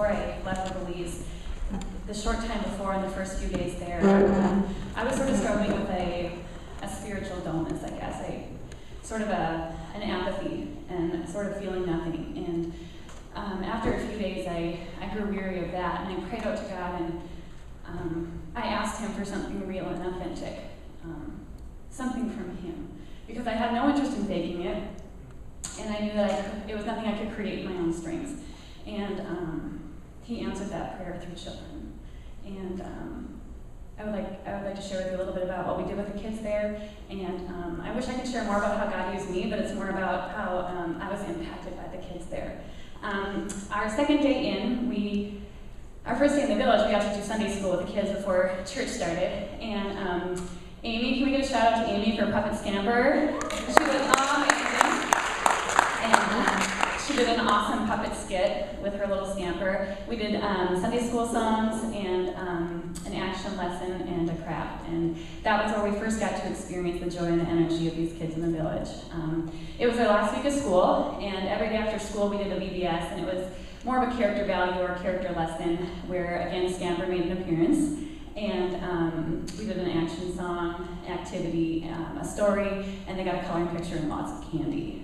before I left for Belize, the short time before, in the first few days there, I was sort of struggling with a spiritual dullness, I guess, sort of an apathy and sort of feeling nothing. And after a few days, I grew weary of that, and I prayed out to God, and I asked Him for something real and authentic, something from Him, because I had no interest in faking it, and I knew that it was nothing I could create in my own strength. And He answered that prayer through children. And I would like to share with you a little bit about what we did with the kids there. And I wish I could share more about how God used me, but it's more about how I was impacted by the kids there. Our second day in, our first day in the village, we got to do Sunday school with the kids before church started. And Amy, can we get a shout out to Amy for Puppet Scamper? She was amazing. And she did an awesome puppet skit with her little scamper. We did Sunday school songs and an action lesson and a craft. And that was where we first got to experience the joy and the energy of these kids in the village. It was our last week of school, and every day after school we did a VBS, and it was more of a character value or character lesson where, again, Scamper made an appearance. And we did an action song, activity, a story, and they got a coloring picture and lots of candy.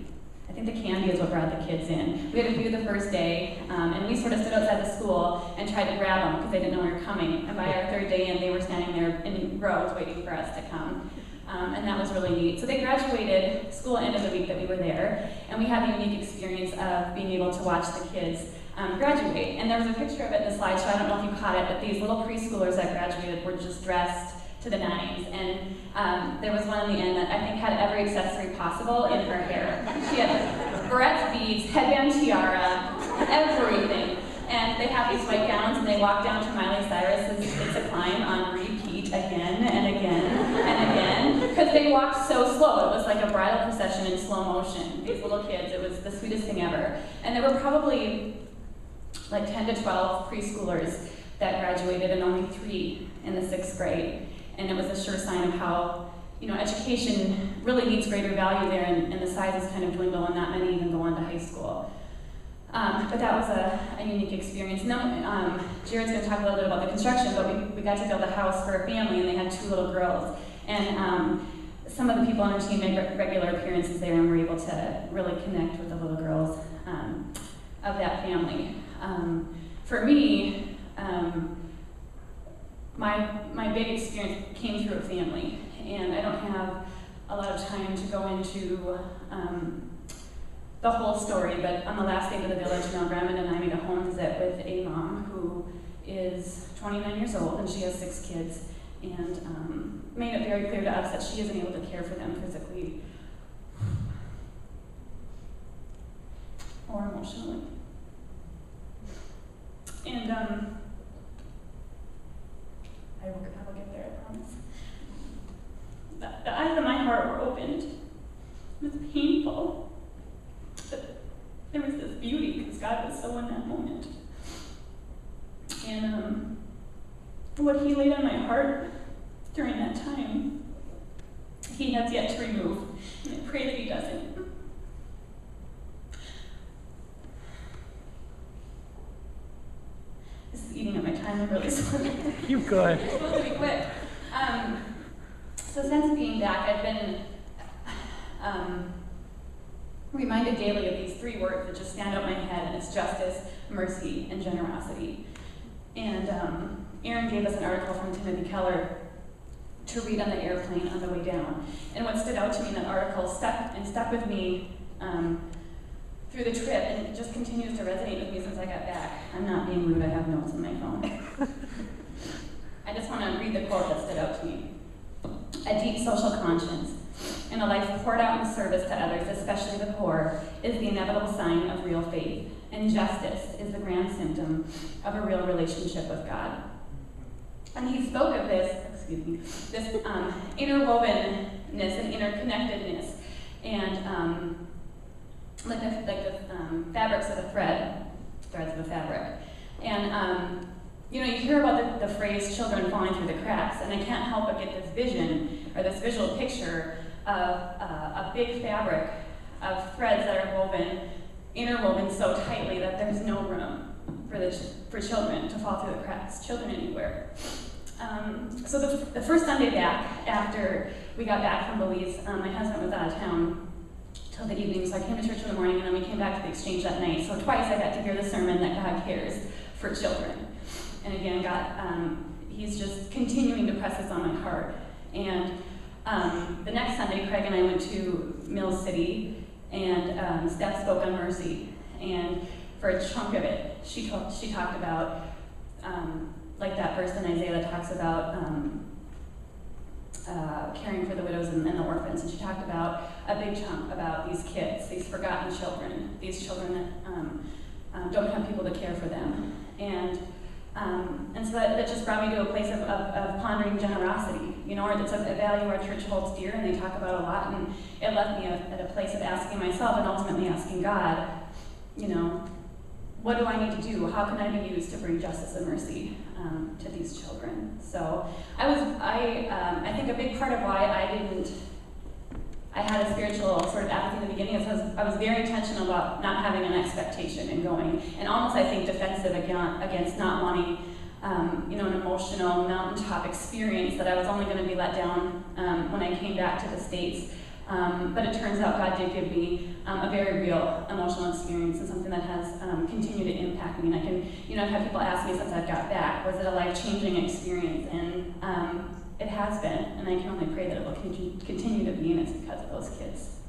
I think the candy is what brought the kids in. We had a few the first day, and we sort of stood outside the school and tried to grab them because they didn't know we were coming. And by our third day in, they were standing there in rows waiting for us to come. And that was really neat. So they graduated, school ended the week that we were there, and we had the unique experience of being able to watch the kids graduate. And there was a picture of it in the slideshow, I don't know if you caught it, but these little preschoolers that graduated were just dressed to the nines. And there was one in the end that I think had every accessory possible in her hair. She had barrettes, beads, headband, tiara, everything. And they have these white gowns, and they walk down to Miley Cyrus's It's a Climb on repeat again and again and again, because they walked so slow. It was like a bridal procession in slow motion. These little kids, it was the sweetest thing ever. And there were probably like 10 to 12 preschoolers that graduated, and only 3 in the 6th grade. And it was a sure sign of how, education really needs greater value there, and the sizes kind of dwindle, and not many even go on to high school. But that was a unique experience. Now, Jared's going to talk a little bit about the construction, but we got to build a house for a family, and they had 2 little girls. And some of the people on our team made regular appearances there, and were able to really connect with the little girls of that family. For me, my big experience came through a family, and I don't have a lot of time to go into the whole story, but on the last day of the village, Grandma and I made a home visit with a mom who is 29 years old, and she has 6 kids, and made it very clear to us that she isn't able to care for them physically or emotionally. And I will get there, I promise. The eyes of my heart were opened. It was painful. But there was this beauty because God was so in that moment. And what He laid on my heart during that time, He has yet to remove. And I pray that He doesn't. This is eating up my time. I'm really sorry. You good. It's supposed to be quick. So since being back, I've been reminded daily of these 3 words that just stand out in my head, and it's justice, mercy, and generosity. And Aaron gave us an article from Timothy Keller to read on the airplane on the way down. And what stood out to me in that article stuck with me through the trip, and it just continues to resonate with me since I got back. I'm not being rude, I have notes on my phone. I just want to read the quote that stood out to me. A deep social conscience and a life poured out in service to others, especially the poor, is the inevitable sign of real faith, and justice is the grand symptom of a real relationship with God. And he spoke of this interwovenness and interconnectedness, and like the fabrics of a threads of a fabric. And you hear about the phrase "children falling through the cracks," and I can't help but get this vision or this visual picture of a big fabric of threads that are interwoven so tightly that there's no room for children to fall through the cracks, children anywhere. So the first Sunday back, after we got back from Belize, my husband was out of town till the evening, so I came to church in the morning, and then we came back to the exchange that night. So twice I got to hear the sermon that God cares for children. And again, God, He's just continuing to press this on my heart. And the next Sunday, Craig and I went to Mill City, and Steph spoke on mercy. And for a chunk of it, she talked about, like that verse in Isaiah that talks about caring for the widows and the orphans. And she talked about a big chunk about these kids, these forgotten children, these children that don't have people to care for them. And so that just brought me to a place of pondering generosity. You know, it's a value our church holds dear, and they talk about a lot. And it left me at a place of asking myself and ultimately asking God, you know, what do I need to do? How can I be used to bring justice and mercy to these children? So I think a big part of why I had a spiritual sort of apathy in the beginning is I was very intentional about not having an expectation and going, and almost I think defensive against not wanting an emotional mountaintop experience that I was only going to be let down when I came back to the States. But it turns out God did give me a very real emotional experience, and something that has continued to impact me. And I've had people ask me since I've got back, was it a life-changing experience? And it has been, and I can only pray that it will continue to be, and it's because of those kids.